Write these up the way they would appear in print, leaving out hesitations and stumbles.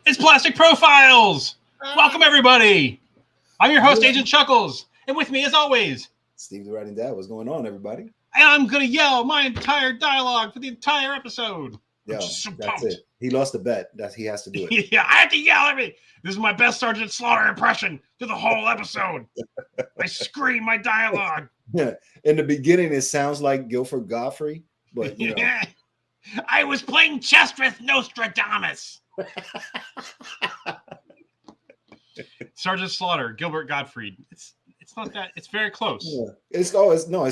It's Plastic Profiles! Welcome, everybody! I'm your host, Agent Chuckles, and with me, as always, Steve the Writing Dad. What's going on, everybody? And I'm going to yell my entire dialogue for the entire episode. Yo, so that's pumped. it. He lost a bet. He has to do it. Yeah, I have to yell everything. This is my best Sergeant Slaughter impression through the whole episode. I scream my dialogue. Yeah. In the beginning, it sounds like Guilford Godfrey, but you know. I was playing chess with Nostradamus. Sergeant Slaughter, Gilbert Gottfried. It's not that. It's very close. Yeah. It's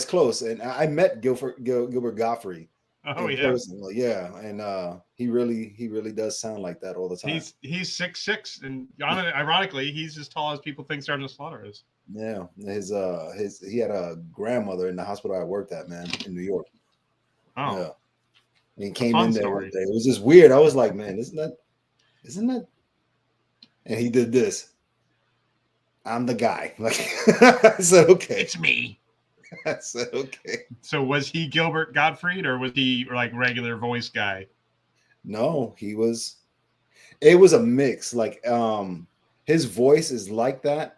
close. And I met Gilbert Godfrey. Oh yeah, personally. Yeah, and he really does sound like that all the time. He's 6'6", and ironically, he's as tall as people think Sergeant Slaughter is. Yeah, he had a grandmother in the hospital I worked at, man, in New York. Oh, yeah. And he came in there story. one day. It was just weird. I was like, man, isn't that? And he did this. I'm the guy. Like I said, okay, it's me. I said, okay. So was he Gilbert Gottfried or was he like regular voice guy? No, it was a mix. Like his voice is like that,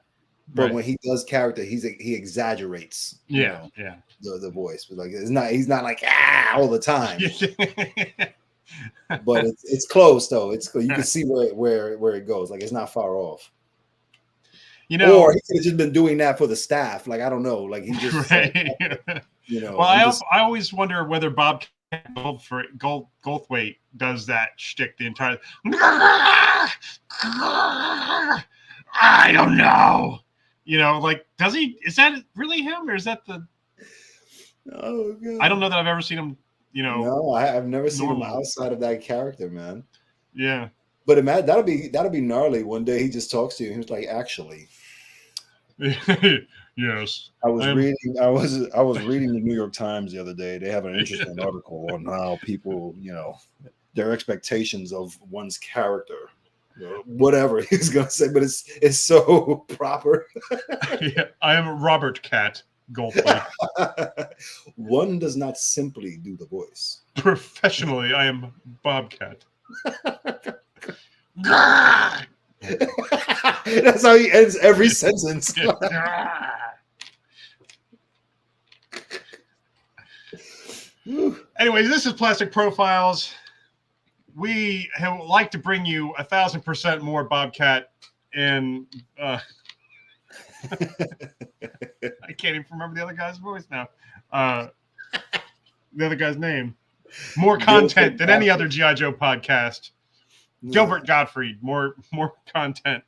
but right. When he does character, he exaggerates. Yeah. The voice, but like he's not like all the time. But it's close though. It's you can see where it goes. Like it's not far off. You know, or he could have just been doing that for the staff. Like I don't know. Like he just, right. Well, I always wonder whether Bob Goldthwait does that shtick the entire. I don't know. You know, like does he? Is that really him, or is that the? Oh God. I don't know that I've ever seen him. You know, no, I've never seen him outside of that character, man. Yeah. But that'll be gnarly. One day he just talks to you. He was like, actually, yes. I was reading the New York Times the other day. They have an interesting article on how people, their expectations of one's character, whatever he's gonna say, but it's so proper. Yeah, I am Robert Cat Goldthwait. One does not simply do the voice. Professionally, I am Bobcat. That's how he ends every sentence. Anyways, this is Plastic Profiles. We like to bring you 1,000% more Bobcat, and I can't even remember the other guy's voice now. The other guy's name. More content than any other G.I. Joe podcast. Gilbert Gottfried, more content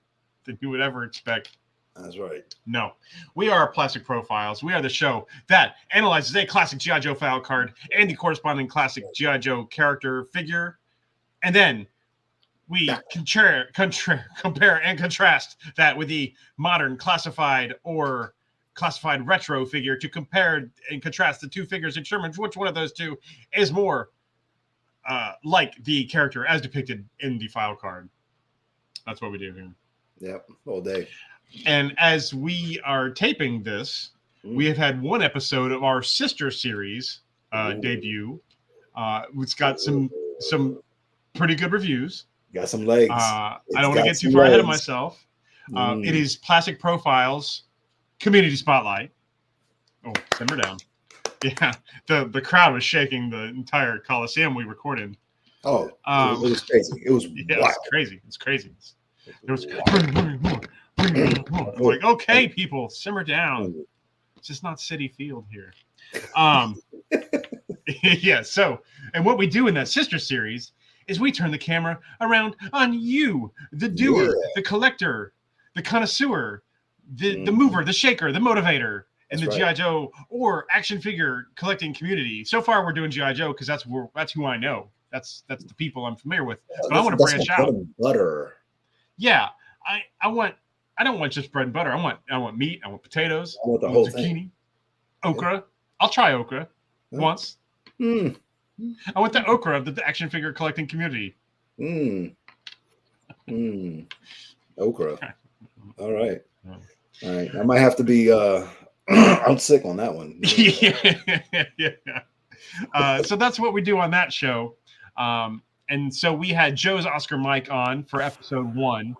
than you would ever expect. That's right. No, we are Plastic Profiles. We are the show that analyzes a classic G.I. Joe file card and the corresponding classic G.I. Joe character figure, and then we compare and contrast that with the modern classified or classified retro figure to compare and contrast the two figures and determine which one of those two is more like the character as depicted in the file card. That's what we do here. Yep, all day. And as we are taping this, we have had one episode of our sister series debut. It's got some pretty good reviews. Got some legs. I don't want to get too far ahead of myself. It is Plastic Profiles Community Spotlight. Oh, simmer down. Yeah, the crowd was shaking the entire Coliseum we recorded. Oh, it was crazy. It was wild. It's crazy. It was like, okay, people, simmer down. It's just not City Field here. Yeah. So, and what we do in that sister series is we turn the camera around on you, the doer, the collector, the connoisseur, the mover, the shaker, the motivator. And the G.I. Joe or action figure collecting community. So far, we're doing G.I. Joe because that's who I know. That's the people I'm familiar with. But I want to branch out. Butter. Yeah, I don't want just bread and butter. I want meat. I want potatoes. I want the whole zucchini, thing. Okra. Yeah. I'll try okra once. I want the okra of the action figure collecting community. Okra. All right. All right. I might have to be I'm sick on that one. Yeah. So that's what we do on that show. And so we had Joe's Oscar Mike on for episode 1,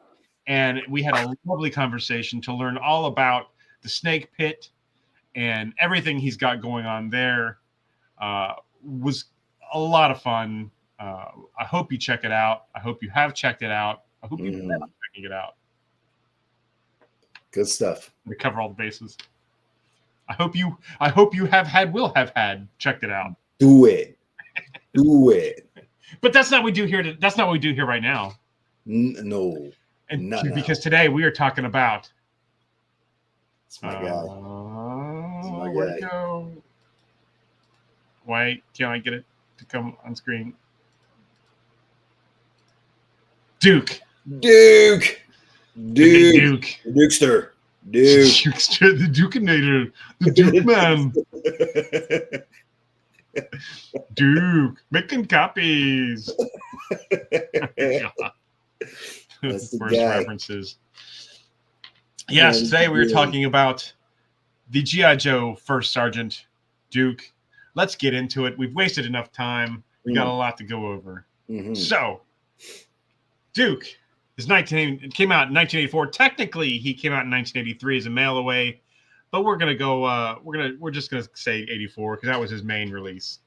and we had a lovely conversation to learn all about the snake pit and everything he's got going on there. Was a lot of fun. I hope you check it out. I hope you have checked it out. I hope you plan on checking it out. Good stuff. We cover all the bases. I hope you will have had checked it out. Do it. But that's not what we do here. That's not what we do here right now. No. And because today we are talking about. It's my guy. Where'd it go? Why can't I get it to come on screen? Duke. The Dukester. The Dukinator. The Duke man. Duke. Making copies. That's the First guy. references. Yes, today we were talking about the G.I. Joe First Sergeant Duke. Let's get into it. We've wasted enough time. We got a lot to go over. So, Duke came out in 1984. Technically, he came out in 1983 as a mail away, but we're just gonna say 84 because that was his main release.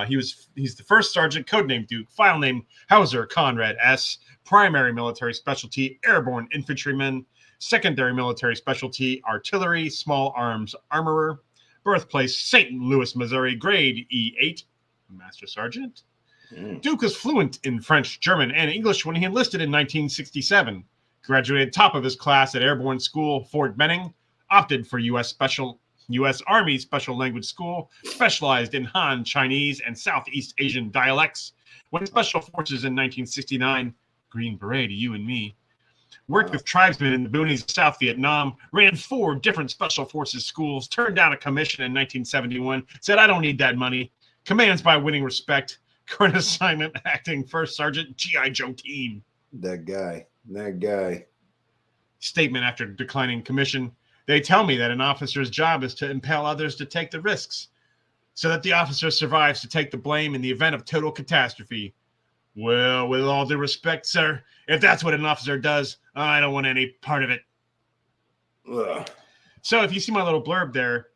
He's the first sergeant, codename Duke, file name Hauser Conrad S. Primary military specialty airborne infantryman, secondary military specialty artillery, small arms armorer. Birthplace St. Louis, Missouri, grade E8, Master Sergeant. Duke was fluent in French, German, and English when he enlisted in 1967. Graduated top of his class at Airborne School, Fort Benning. Opted for U.S. Army Special Language School. Specialized in Han, Chinese, and Southeast Asian dialects. Went Special Forces in 1969. Green Beret to you and me. Worked with tribesmen in the boonies of South Vietnam, ran 4 different Special Forces schools, turned down a commission in 1971, said, I don't need that money. Commands by winning respect. Current assignment, acting First Sergeant, G.I. Joe team. That guy. Statement after declining commission. They tell me that an officer's job is to impel others to take the risks, so that the officer survives to take the blame in the event of total catastrophe. Well, with all due respect, sir, if that's what an officer does, I don't want any part of it. Ugh. So if you see my little blurb there,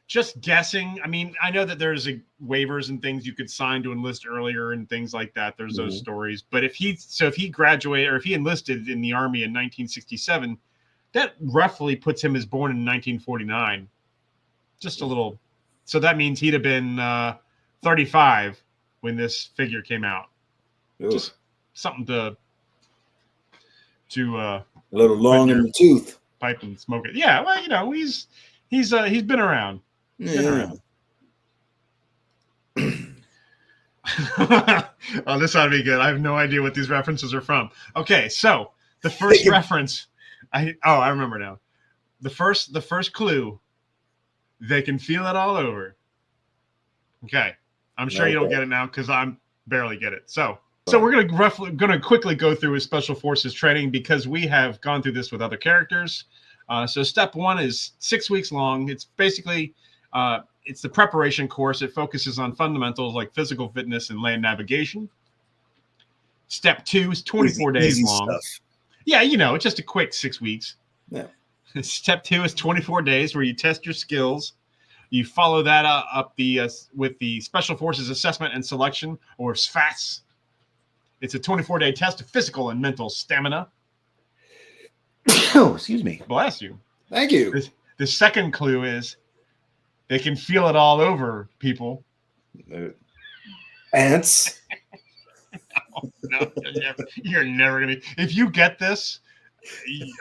just guessing. I mean, I know that there's waivers and things you could sign to enlist earlier and things like that. There's those stories. But if he graduated or if he enlisted in the Army in 1967, that roughly puts him as born in 1949. Just a little. So that means he'd have been 35 when this figure came out. Oof. Just something to a little long in the tooth. Pipe and smoke it. Yeah, well, you know, he's been around. Oh, this ought to be good. I have no idea what these references are from. Okay, so the first reference, I remember now. The first clue, they can feel it all over. Okay, I'm sure you don't get it now because I'm barely get it. So we're gonna quickly go through his Special Forces training because we have gone through this with other characters. So step 1 is 6 weeks long. It's basically it's the preparation course. It focuses on fundamentals like physical fitness and land navigation. Step 2 is 24 days long. Stuff. Yeah, you know, it's just a quick 6 weeks. Yeah. Step 2 is 24 days where you test your skills. You follow that up with the Special Forces Assessment and Selection, or SFAS. It's a 24-day test of physical and mental stamina. Oh, excuse me. Bless you. Thank you. The second clue is they can feel it all over, people. Ants. No, you're never going to. If you get this,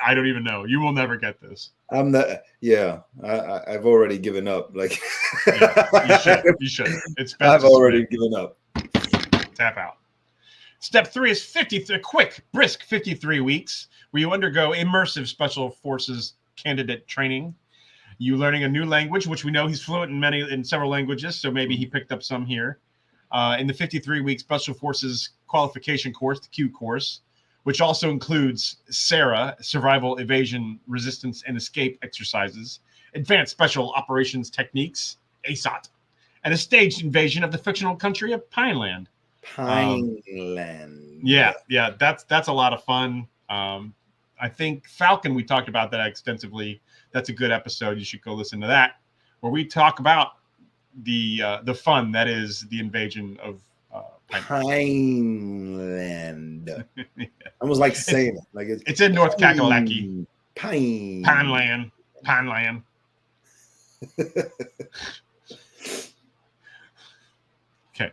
I don't even know. You will never get this. I'm not. Yeah, I've already given up. Like, yeah, you should. It's best. I've already given up. Tap out. Step 3 is a quick, brisk 53 weeks where you undergo immersive Special Forces candidate training. You learning a new language, which we know he's fluent in several languages, so maybe he picked up some here. In the 53-week Special Forces qualification course, the Q course, which also includes SARA, Survival, Evasion, Resistance, and Escape exercises, Advanced Special Operations Techniques, ASOT, and a staged invasion of the fictional country of Pineland. Pineland. Yeah, that's a lot of fun. I think Falcon, we talked about that extensively. That's a good episode. You should go listen to that, where we talk about the fun that is the invasion of Pineland. I almost like saying it. Like it's in North Kakalaki. Pineland. Pineland. Okay.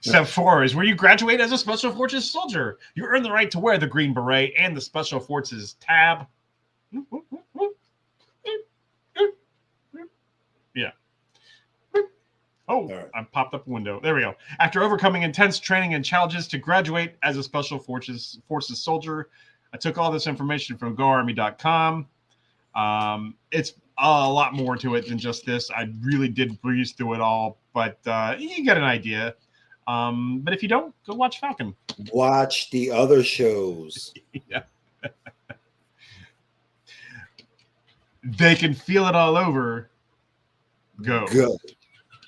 Step 4 is where you graduate as a Special Forces soldier. You earn the right to wear the Green Beret and the Special Forces tab. Yeah. Oh, right. I popped up a window. There we go. After overcoming intense training and challenges to graduate as a Special Forces soldier, I took all this information from GoArmy.com. It's a lot more to it than just this. I really did breeze through it all, but you get an idea. But if you don't, go watch Falcon. Watch the other shows. Yeah. They can feel it all over. Go.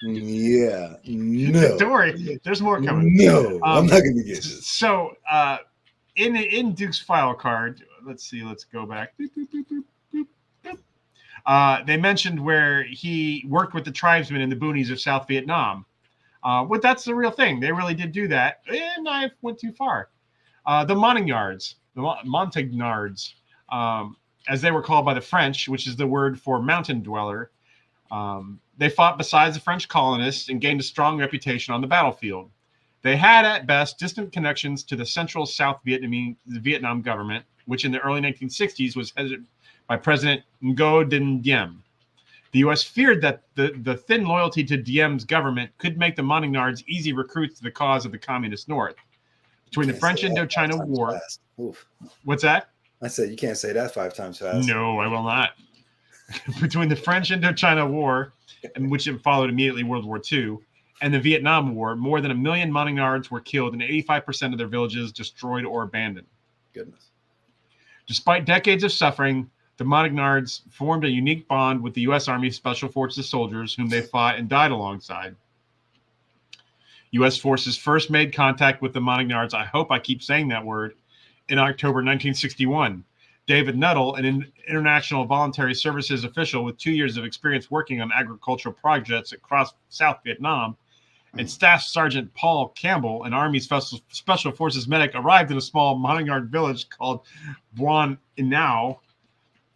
Yeah. No. Don't worry. There's more coming. No. I'm not going to get this. So, in Duke's file card, let's see. Let's go back. They mentioned where he worked with the tribesmen in the boonies of South Vietnam. But that's the real thing. They really did do that. And I went too far. The Montagnards, as they were called by the French, which is the word for mountain dweller, they fought beside the French colonists and gained a strong reputation on the battlefield. They had, at best, distant connections to the central South Vietnam government, which in the early 1960s was headed by President Ngo Dinh Diem. The U.S. feared that the thin loyalty to Diem's government could make the Montagnards easy recruits to the cause of the Communist North. Between the French Indochina War... What's that? I said, you can't say that 5 times fast. No, I will not. Between the French Indochina War, which followed immediately World War II, and the Vietnam War, more than 1 million Montagnards were killed and 85% of their villages destroyed or abandoned. Goodness. Despite decades of suffering, the Montagnards formed a unique bond with the U.S. Army Special Forces soldiers whom they fought and died alongside. U.S. forces first made contact with the Montagnards, I hope I keep saying that word, in October 1961. David Nuttall, an international voluntary services official with 2 years of experience working on agricultural projects across South Vietnam, and Staff Sergeant Paul Campbell, an Army Special Forces medic, arrived in a small Montagnard village called Buon Inao.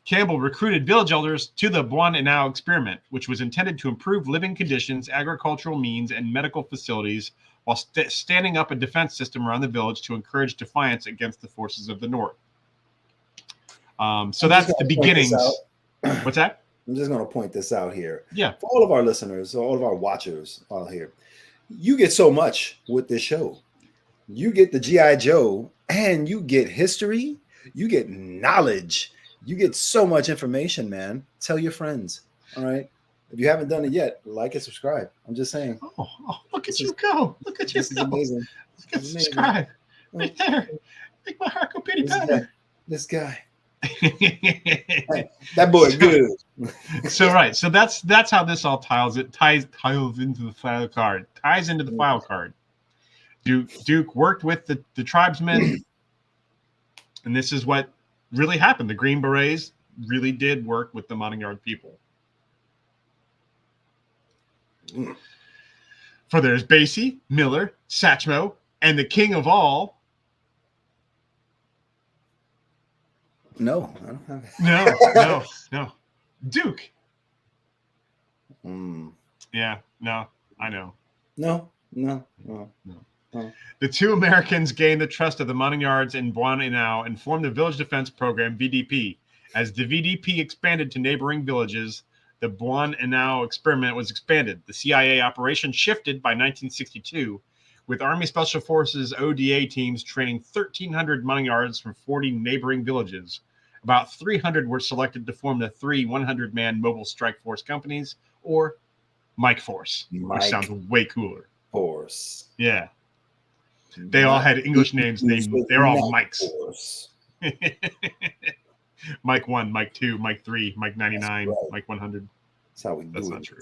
Campbell recruited village elders to the Buon Inao experiment, which was intended to improve living conditions, agricultural means, and medical facilities while standing up a defense system around the village to encourage defiance against the forces of the North. So that's the beginnings. What's that? I'm just going to point this out here. Yeah. For all of our listeners, all of our watchers out here, you get so much with this show. You get the G.I. Joe, and you get history. You get knowledge. You get so much information, man. Tell your friends. All right. If you haven't done it yet, like and subscribe. I'm just saying. Oh, look at you go. Look at you This is go. amazing. Look at subscribe. Right there. Make my heart go pity patty. This guy. Hey, that boy good. So right. So that's how this all tiles into the file card. Ties into the file card. Duke worked with the tribesmen, and this is what really happened. The Green Berets really did work with the Montagnard people. For there's Basie, Miller, Satchmo, and the king of all. No, I don't have it. No. Duke. Mm. Yeah, no, I know. No. The two Americans gained the trust of the Montagnards in Buon Inao and formed the Village Defense Program, VDP. As the VDP expanded to neighboring villages, the Buon Inao experiment was expanded. The CIA operation shifted by 1962, with Army Special Forces ODA teams training 1,300 Montagnards from 40 neighboring villages. About 300 were selected to form the 3 100-man Mobile Strike Force companies, or Mike Force, which sounds way cooler. Force. Yeah. They all had English names. They're all Mikes. Mike 1, Mike 2, Mike 3, Mike 99, right. Mike 100. That's how we do it. That's not true.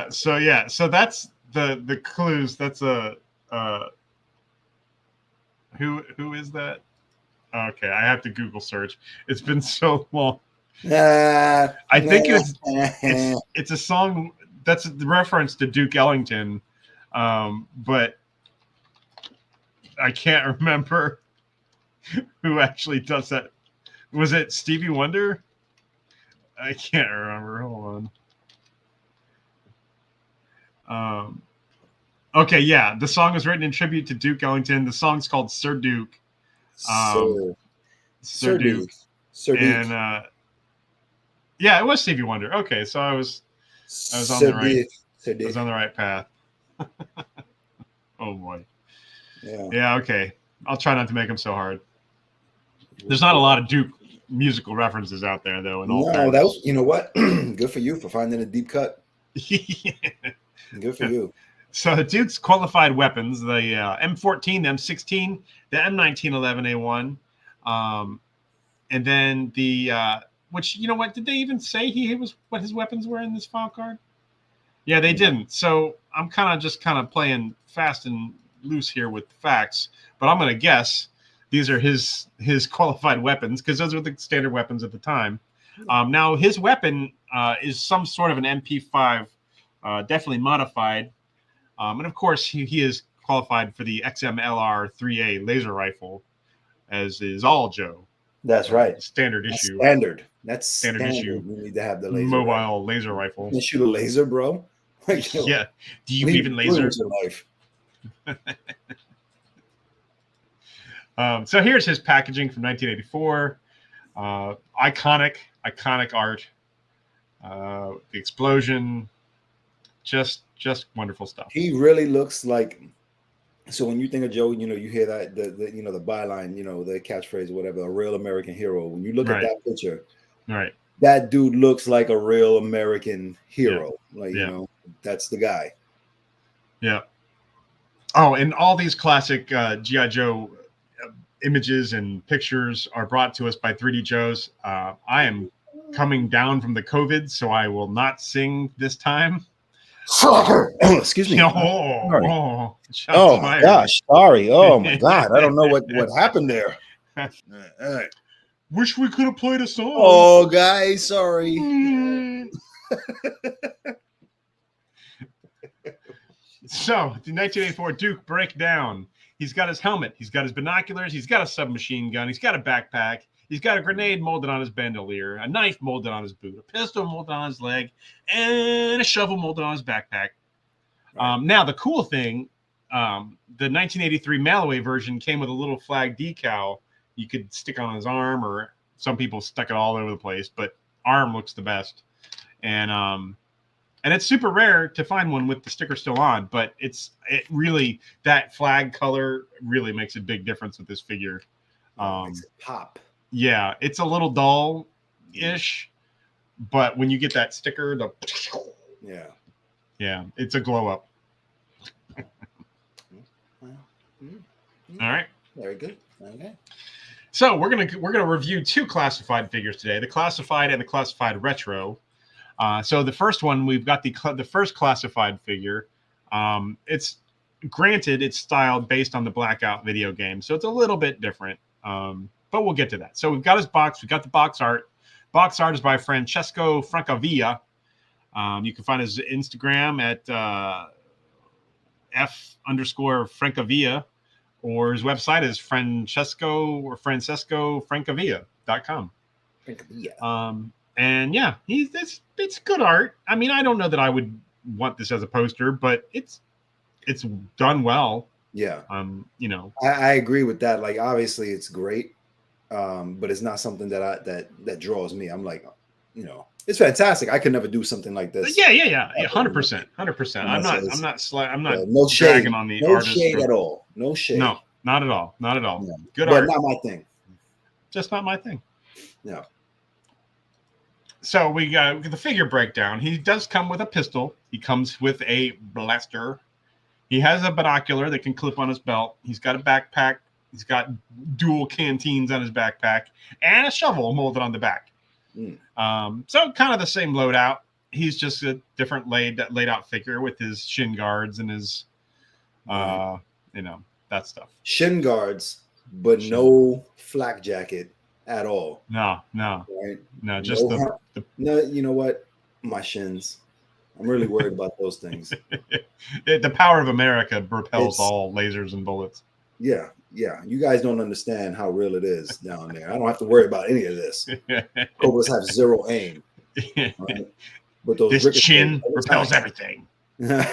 So yeah, so that's the clues. That's a who is that? Okay, I have to Google search. It's been so long. I think it's a song that's the reference to Duke Ellington, but I can't remember who actually does that. Was it Stevie Wonder? I can't remember. Hold on. Okay, yeah, the song was written in tribute to Duke Ellington. The song's called Sir Duke. Sir Duke. And yeah, it was Stevie Wonder. Okay, so I was on the right. I was on the right path. Oh boy. Yeah. Okay. I'll try not to make them so hard. There's not a lot of Duke musical references out there, though. No, that was, you know what? Good for you for finding a deep cut. Good for you. So Duke's qualified weapons: the M14, the M16, the M1911A1, and then the which, you know what? Did they even say what his weapons were in this file card? Yeah, they didn't. So I'm kind of playing fast and loose here with the facts, but I'm going to guess these are his qualified weapons because those were the standard weapons at the time. Now his weapon is some sort of an MP5, definitely modified, and of course he is qualified for the XMLR-3A laser rifle, as is all Joe. That's right. Standard issue. That's standard issue. You need to have the laser mobile laser rifle. You shoot a laser, bro. Yeah. Do you even laser? Life. So here's his packaging from 1984. Iconic art. The explosion. Just wonderful stuff. He really looks like. So when you think of Joe, you know, you hear that the byline, the catchphrase, whatever, a real American hero. When you look at that picture, right, that dude looks like a real American hero. Yeah. That's the guy. Yeah. Oh, and all these classic G.I. Joe images and pictures are brought to us by 3D Joes. I am coming down from the COVID, so I will not sing this time. Excuse me. Oh my gosh. Sorry. Oh my God. I don't know what happened there. All right. Wish we could have played a song. Oh, guys. Sorry. So, the 1984 Duke breakdown. He's got his helmet. He's got his binoculars. He's got a submachine gun. He's got a backpack. He's got a grenade molded on his bandolier, a knife molded on his boot, a pistol molded on his leg, and a shovel molded on his backpack. Right. Now, the cool thing, the 1983 mail-away version came with a little flag decal you could stick on his arm, or some people stuck it all over the place, but arm looks the best. And it's super rare to find one with the sticker still on, but it really, that flag color really makes a big difference with this figure. Makes it pop. Yeah, it's a little dull-ish, but when you get that sticker, yeah, it's a glow up. All right, very good. Okay. So we're gonna review two classified figures today: the classified and the classified retro. So the first one, we've got the first classified figure. It's styled based on the Blackout video game, so it's a little bit different. But we'll get to that. So we've got his box. We've got the box art. Box art is by Francesco Francavilla. You can find his Instagram at F_Francavilla, or his website is francescofrancavilla.com. And yeah, it's good art. I mean, I don't know that I would want this as a poster, but it's done well. Yeah. I agree with that. Like, obviously it's great. But it's not something that draws me. I'm like, it's fantastic. I could never do something like this. Yeah. 100%. I'm not no dragging on the artist. No shade at all. No shade. No, not at all. Not at all. Yeah. Good but art. Not my thing. Just not my thing. Yeah. So we got the figure breakdown. He does come with a pistol. He comes with a blaster. He has a binocular that can clip on his belt. He's got a backpack. He's got dual canteens on his backpack and a shovel molded on the back. So kind of the same loadout. he's just a different laid out figure with his shin guards and his, that stuff. Shin guards, but no flak jacket at all. No, Right? no, just no, no. You know what? My shins. I'm really worried about those things. The power of America repels all lasers and bullets. Yeah. You guys don't understand how real it is down there. I don't have to worry about any of this. Cobras have zero aim. Right? But those this chin repels everything. So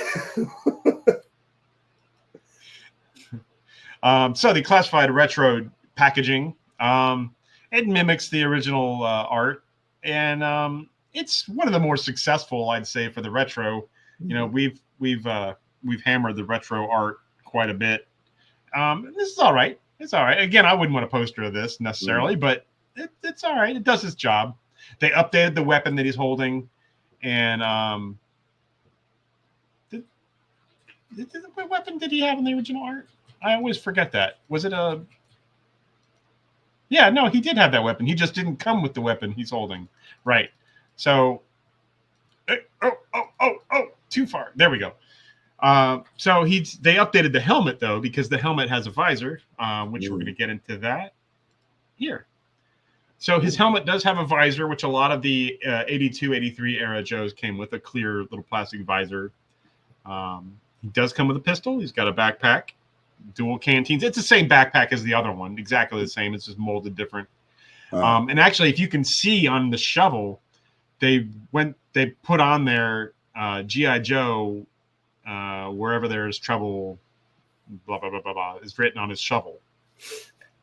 the classified retro packaging. It mimics the original art, and it's one of the more successful, I'd say, for the retro. You know, we've hammered the retro art quite a bit. This is all right. It's all right. Again, I wouldn't want a poster of this necessarily, but it's all right. It does its job. They updated the weapon that he's holding, and what weapon did he have in the original art? I always forget that. Was it a? Yeah, no, he did have that weapon. He just didn't come with the weapon he's holding. Right. So, too far. There we go. So they updated the helmet though, because the helmet has a visor, which we're going to get into that here. So his helmet does have a visor, which a lot of the 82, 83 era Joes came with, a clear little plastic visor. He does come with a pistol. He's got a backpack, dual canteens. It's the same backpack as the other one, exactly the same. It's just molded different. And actually, if you can see on the shovel, they put on there G.I. Joe, wherever there's trouble, blah, blah, blah, blah, blah, is written on his shovel.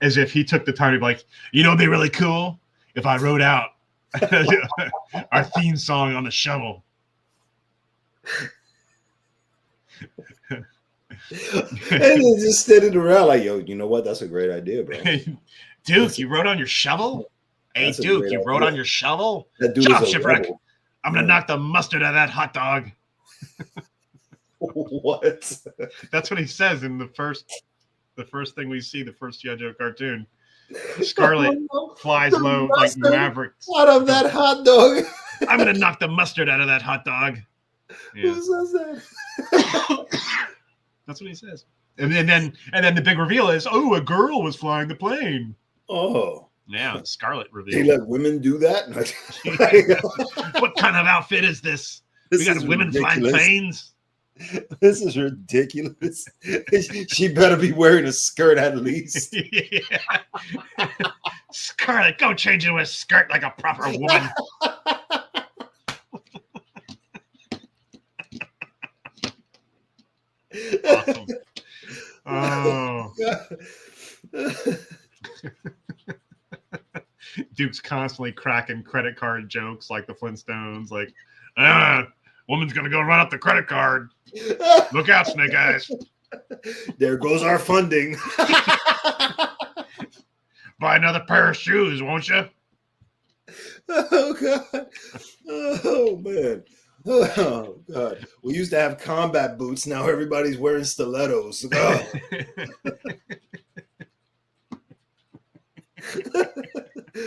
As if he took the time to be like, it'd be really cool if I wrote out our theme song on the shovel. And they just standing around like, yo, you know what? That's a great idea, bro. Duke, you wrote on your shovel? Hey, Duke, you wrote on your shovel? Shut up, Shipwreck. I'm going to knock the mustard out of that hot dog. What? That's what he says in the first thing we see, the first G.I. Joe cartoon. Scarlet flies low like Maverick. Out of that hot dog. I'm going to knock the mustard out of that hot dog. Yeah. Who says that? That's what he says. And then the big reveal is, a girl was flying the plane. Oh. Yeah, Scarlet reveal. They let women do that? What kind of outfit is this? We got women flying planes? This is ridiculous. She better be wearing a skirt at least. Yeah. Scarlet, go change into a skirt like a proper woman. Awesome. Oh. Duke's constantly cracking credit card jokes like the Flintstones, like, woman's gonna go run up the credit card. Look out, Snake Eyes. There goes our funding. Buy another pair of shoes, won't you? Oh, God. Oh, man. Oh, God. We used to have combat boots. Now everybody's wearing stilettos. Oh.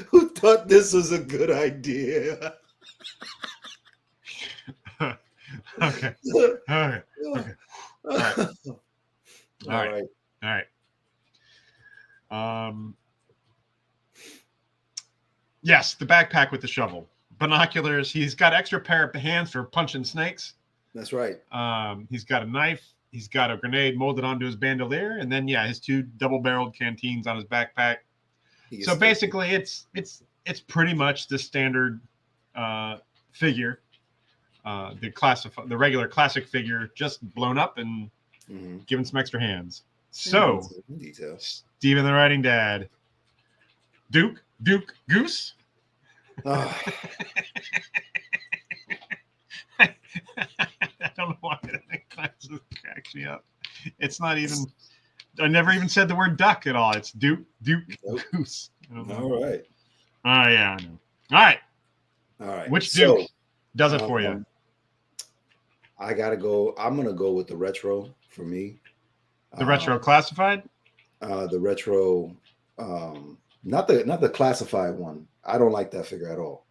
Who thought this was a good idea? Okay. All right. Yes, the backpack with the shovel, binoculars. He's got extra pair of hands for punching snakes. That's right. He's got a knife. He's got a grenade molded onto his bandolier, and then his two double-barreled canteens on his backpack. So basically, it's pretty much the standard figure, the regular classic figure, just blown up and given some extra hands. So, Steven the Writing Dad, Duke Goose. Oh. I don't know why that just cracks me up. It's not even. I never even said the word duck at all. It's Duke Goose. All right. Oh yeah, I know. All right. Which Duke does it for you? I gotta go. I'm gonna go with the retro for me. The retro classified. The retro, not the classified one. I don't like that figure at all.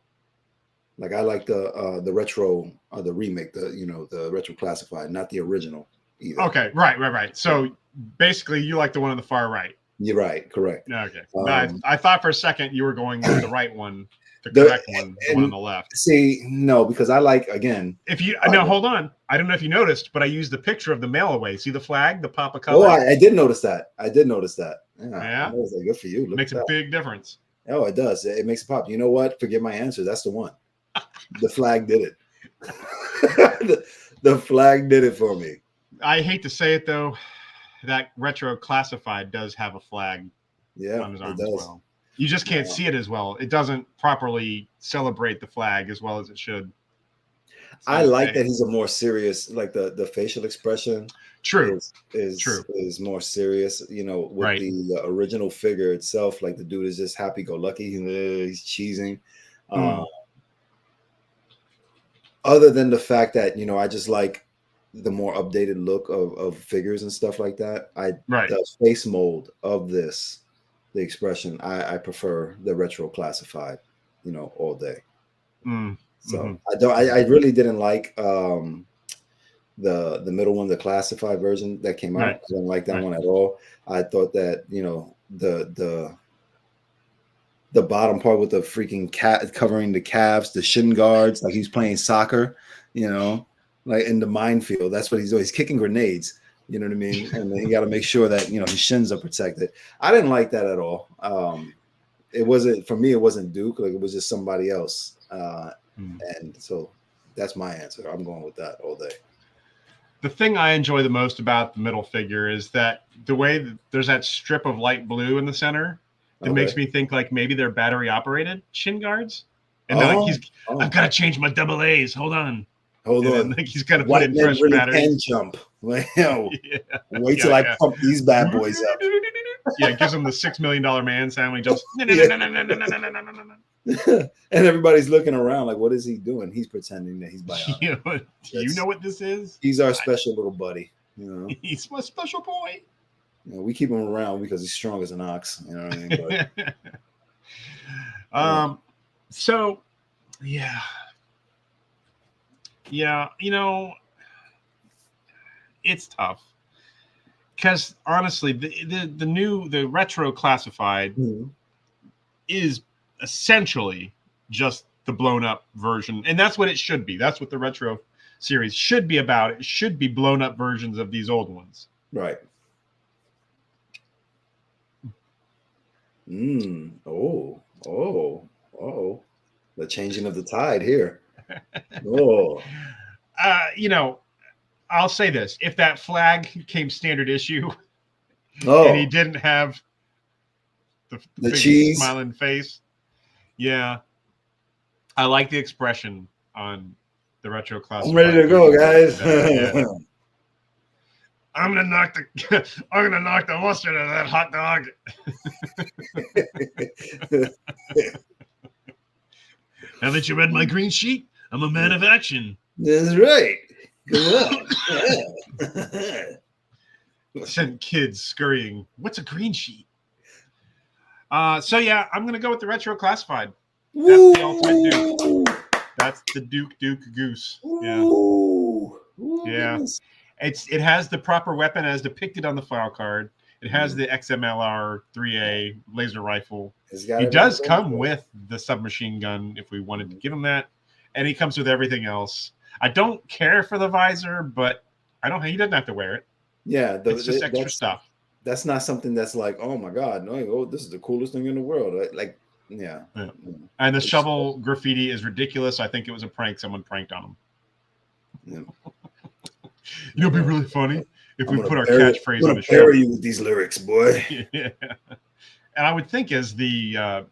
Like I like the retro, the remake, the retro classified, not the original either. Okay, right. So basically, you like the one on the far right. You're right, correct. Okay. I thought for a second you were going with the right one, the correct one, the one on the left. See, no, because I like, again. If you now hold on, I don't know if you noticed, but I used the picture of the mail away. See the flag, the pop of color. Oh, I did notice that. Yeah. I was like, good for you. Look makes a big difference. Oh, it does. It makes it pop. You know what? Forget my answer. That's the one. The flag did it. the flag did it for me. I hate to say it though, that retro classified does have a flag. Yeah, on his arm as well. You just can't see it as well. It doesn't properly celebrate the flag as well as it should. I like that he's a more serious, like the facial expression. True. Is more serious. You know, with the original figure itself, like the dude is just happy-go-lucky. He's cheesing. Other than the fact that, I just like the more updated look of figures and stuff like that. The face mold of this, the expression, I prefer the retro classified, all day. So I really didn't like the middle one, the classified version that came out. I didn't like that one at all. I thought that, the bottom part with the freaking cat covering the calves, the shin guards, like he's playing soccer, like in the minefield. That's what he's doing. He's kicking grenades. You know what I mean? And then you got to make sure that, his shins are protected. I didn't like that at all. It wasn't, for me, it wasn't Duke. Like it was just somebody else. And so that's my answer. I'm going with that all day. The thing I enjoy the most about the middle figure is that the way that there's that strip of light blue in the center. It makes me think like maybe they're battery operated shin guards. And then I've got to change my double A's. Hold on. Like he's got to put in fresh batteries. Can jump. Wait till I pump these bad boys up. Yeah, it gives him the $6 million man sound. He jumps. And everybody's looking around like, what is he doing? He's pretending that he's bionic. You know what this is? He's our special little buddy. He's my special boy. We keep him around because he's strong as an ox. You know what I mean? But, So, yeah, it's tough because honestly, the retro classified is essentially just the blown up version, and that's what it should be. That's what the retro series should be about. It should be blown up versions of these old ones, right? Oh, the changing of the tide here. I'll say this: if that flag came standard issue, and he didn't have the cheese smiling face, I like the expression on the retro class. I'm ready to go, guys. I'm gonna knock the mustard out of that hot dog. Now that you read my green sheet, I'm a man of action. That's right. Sent kids scurrying. What's a green sheet? So yeah, I'm gonna go with the retro classified. That's the ultimate Duke. That's the Duke Goose. Yeah. Yeah. It has the proper weapon as depicted on the file card. It has the XMLR 3A laser rifle. He does come with the submachine gun if we wanted to give him that. And he comes with everything else. I don't care for the visor, but he doesn't have to wear it. Yeah. It's just extra stuff. That's not something that's like, oh my God, no, this is the coolest thing in the world. Like, yeah. And the shovel graffiti is ridiculous. I think it was a prank. Someone pranked on him. Yeah. It'll be really funny if we put our catchphrase on the show. Bury you with these lyrics, boy. Yeah. And I would think as the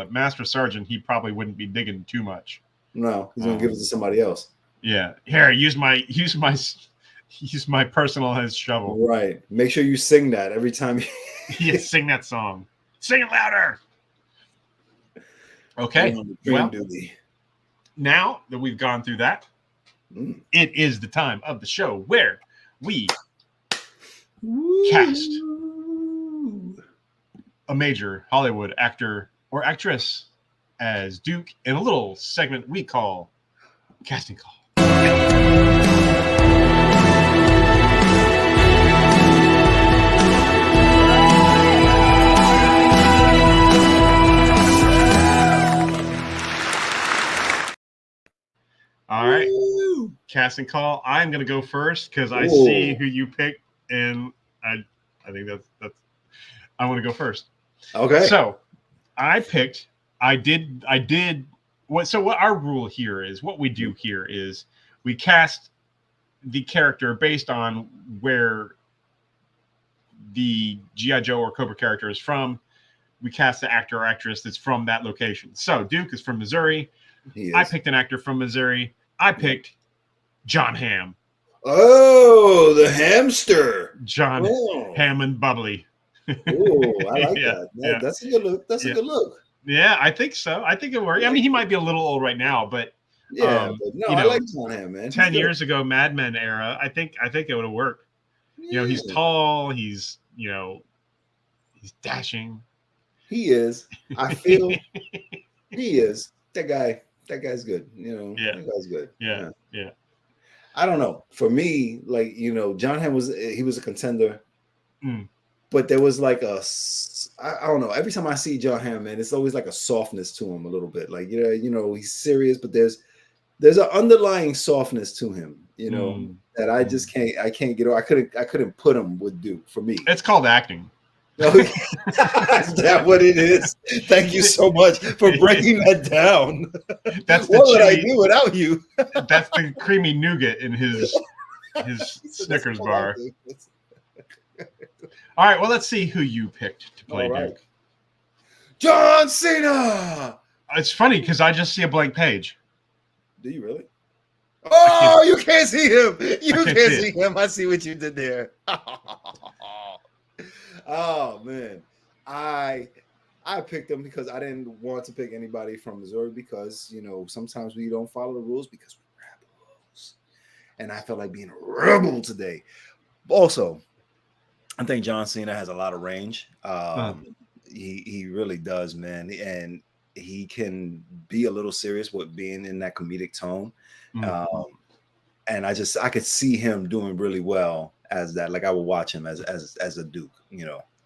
master sergeant, he probably wouldn't be digging too much. No, he's gonna give it to somebody else. Yeah. Here, use my personalized shovel. Right. Make sure you sing that every time. Yeah, sing that song. Sing it louder. Okay. Well, now that we've gone through that, it is the time of the show where we cast a major Hollywood actor or actress as Duke in a little segment we call Casting Call. All right, casting call. I'm gonna go first because I see who you picked, and I think that's. I want to go first. Okay. So, I picked. I did. What? So what our rule here is? What we do here is we cast the character based on where the G.I. Joe or Cobra character is from. We cast the actor or actress that's from that location. So Duke is from Missouri. I picked an actor from Missouri. I picked John Hamm. Oh, the hamster. John Hammond Bubbly. Oh, I like that. That's a good look. That's a good look. Yeah, I think so. I think it works. I mean, he might be a little old right now, but but no, I like John Hamm, man. 10 years ago, Mad Men era, I think it would have worked. Yeah. He's tall. He's he's dashing. He is. I feel he is. That guy's good. That guy's good. Yeah. I don't know. For me, like, John Hamm was a contender. But there was like I don't know. Every time I see John Hamm, man, it's always like a softness to him a little bit. Like, he's serious, but there's an underlying softness to him, that I just can't get over. I couldn't put him with Duke for me. It's called acting. Is that what it is? Thank you so much for breaking that down. That's what would I do without you? That's the creamy nougat in his Snickers bar. All right, well, let's see who you picked to play Duke. John Cena. It's funny because I just see a blank page. Do you really? Oh, you can't see him. You can't see him. I see what you did there. Oh man, I picked him because I didn't want to pick anybody from Missouri because sometimes we don't follow the rules because we're rebels, and I felt like being a rebel today. Also, I think John Cena has a lot of range. He really does, man, and he can be a little serious with being in that comedic tone. And I could see him doing really well as that. Like I would watch him as a Duke,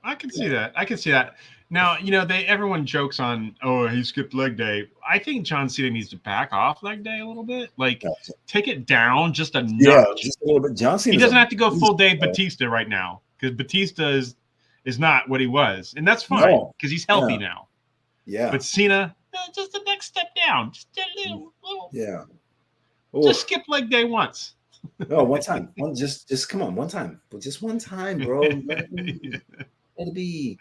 I can see that. Now, everyone jokes on, he skipped leg day. I think John Cena needs to back off leg day a little bit. Like take it down just a notch. Yeah, just a little bit. John Cena. He doesn't have to go full Dave Batista right now because Batista is not what he was. And that's fine because he's healthy now. Yeah. But Cena, just the next step down. Just a little. Yeah. Just skip leg day once. No, one time. Just come on, one time. But just one time, bro. Let it be.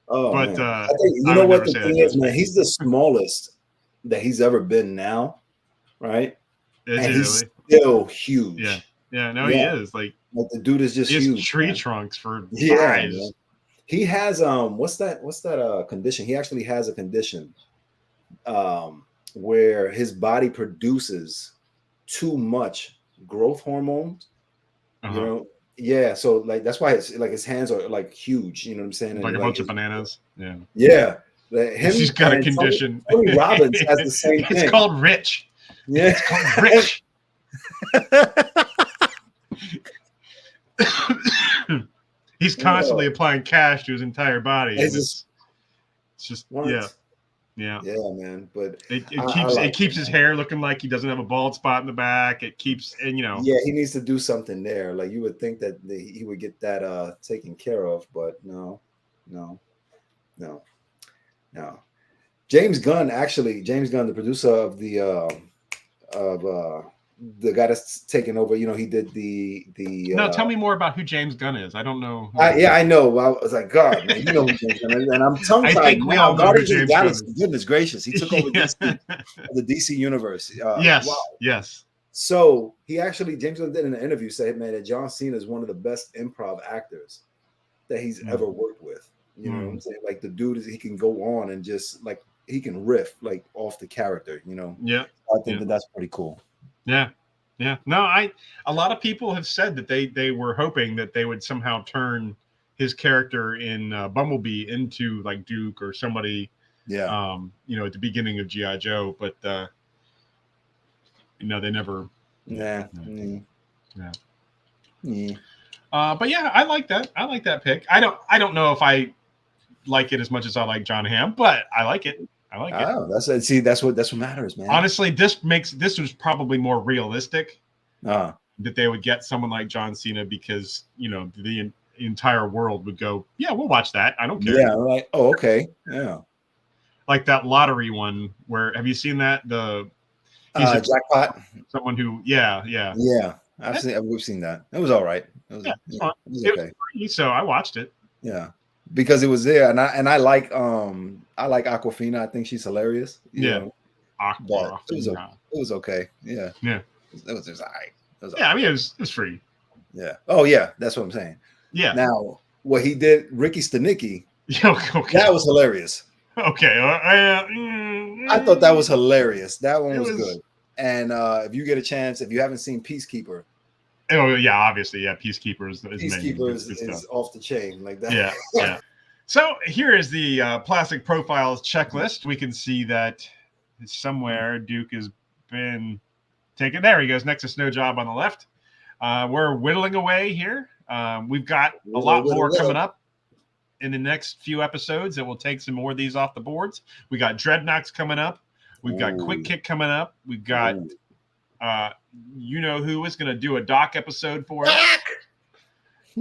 Oh, but man. I think, you know what the thing is, man? He's the smallest that he's ever been now, right? And he's still huge. Yeah. No, he is. Like the dude is just huge. Tree trunks for eyes. Man. He has what's that condition? He actually has a condition where his body produces too much growth hormones. Yeah, so like that's why it's like his hands are like huge, you know what I'm saying? Like a bunch of bananas. Yeah. He's got a condition. Tony Robbins has the same thing. It's called Rich. Yeah. It's called Rich. He's constantly applying cash to his entire body. It's just yeah, man. But it keeps his hair looking like he doesn't have a bald spot in the back. It keeps Yeah, he needs to do something there. Like you would think that he would get that taken care of, but no. James Gunn, the producer of the guy that's taking over, he did the No, tell me more about who James Gunn is. I don't know. I know. I was like, God, man, who James Gunn is. And I'm tongue-tied. I think we all know who James Gunn is. Goodness gracious. He took over the DC universe. Yes. Wow. Yes. So James Gunn did in an interview said, man, that John Cena is one of the best improv actors that he's ever worked with. You know what I'm saying? Like the dude he can go on and just like he can riff like off the character, Yeah. I think that's pretty cool. Yeah. No, a lot of people have said that they were hoping that they would somehow turn his character in Bumblebee into like Duke or somebody Yeah. At the beginning of G.I. Joe, but they never. Yeah. Yeah. Yeah. But yeah, I like that. I like that pick. I don't know if I like it as much as I like John Hamm, but I like it. I like it. Oh, that's what matters, man. Honestly, this was probably more realistic Uh, that they would get someone like John Cena because the entire world would go, yeah, we'll watch that. I don't care. yeah, like, oh, okay. Yeah. Like that lottery one where have you seen that? He's Jackpot. someone who Yeah. We've seen that. It was all right. It was okay. Free, so I watched it. Yeah. Because it was there, and I like Aquafina. I think she's hilarious. You know, but it was okay. Yeah. Yeah. It was just all right. I mean, it was free. Yeah. Oh yeah, that's what I'm saying. Yeah. Now, what he did, Ricky Stenicki, okay. that was hilarious. Okay. I thought that was hilarious. That one was good. And if you get a chance, if you haven't seen Peacekeeper. Oh yeah, obviously, yeah. Peacekeeper is off the chain like that. Yeah, yeah. So here is the plastic profiles checklist. We can see that somewhere Duke has been taken. There he goes, next to Snow Job on the left. We're whittling away here. We've got a lot more coming up in the next few episodes that will take some more of these off the boards. We got Dreadnoks coming up. We've got Quick Kick coming up. We've got who is going to do a Doc episode for us.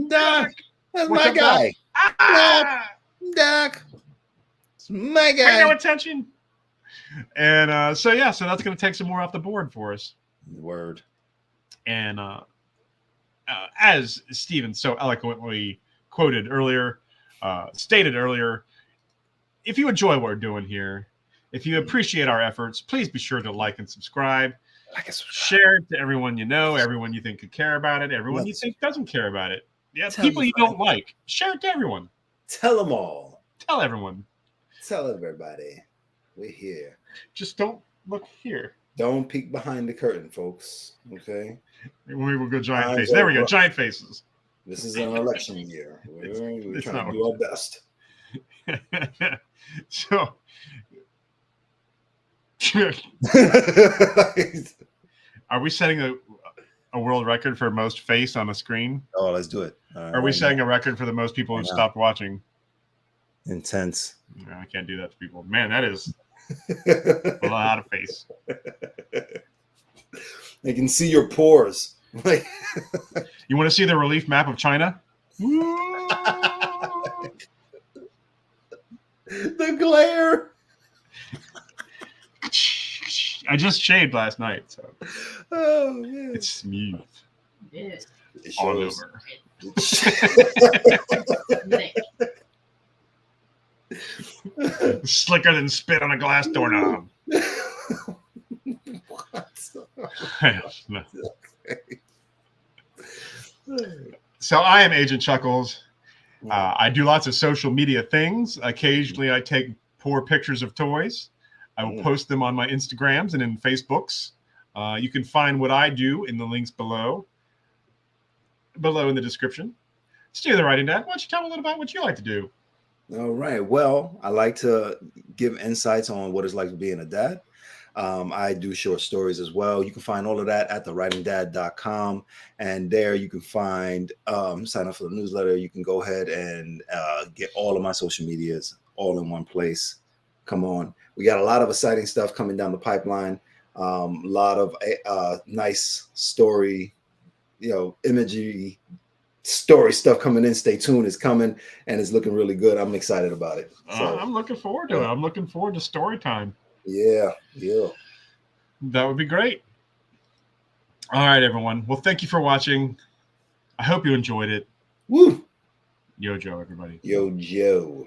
Doc. That's my guy. Doc. It's my guy. Pay no attention. And so that's going to take some more off the board for us. Word. And as Steven so eloquently stated earlier, if you enjoy what we're doing here, if you appreciate our efforts, please be sure to like and subscribe. Share it to everyone you know, everyone you think could care about it, everyone you think doesn't care about it. Yeah, people you don't like. Share it to everyone. Tell them all. Tell everyone. Tell everybody. We're here. Just don't look here. Don't peek behind the curtain, folks. Okay? We will go giant faces. There we go. Giant faces. This is an election year. We're trying to do our best. So... Are we setting a world record for most face on a screen? Oh, let's do it. Are we setting a record for the most people who stopped watching? Intense. No, I can't do that to people. Man, that is a lot of face. They can see your pores. You want to see the relief map of China? The glare. I just shaved last night, so man. It's smooth. It is. All over. Slicker than spit on a glass doorknob. So I am Agent Chuckles. I do lots of social media things. Occasionally I take poor pictures of toys. I will post them on my Instagrams and in Facebooks. You can find what I do in the links below in the description. Steer the Writing Dad, why don't you tell me a little about what you like to do? All right. Well, I like to give insights on what it's like being a dad. I do short stories as well. You can find all of that at thewritingdad.com. And there you can find, sign up for the newsletter. You can go ahead and get all of my social medias all in one place. Come on. We got a lot of exciting stuff coming down the pipeline. A lot of nice story, imagery, story stuff coming in. Stay tuned. It's coming and it's looking really good. I'm excited about it. So, I'm looking forward to it. I'm looking forward to story time. Yeah. That would be great. All right, everyone. Well, thank you for watching. I hope you enjoyed it. Woo! Yo, Joe, everybody. Yo, Joe.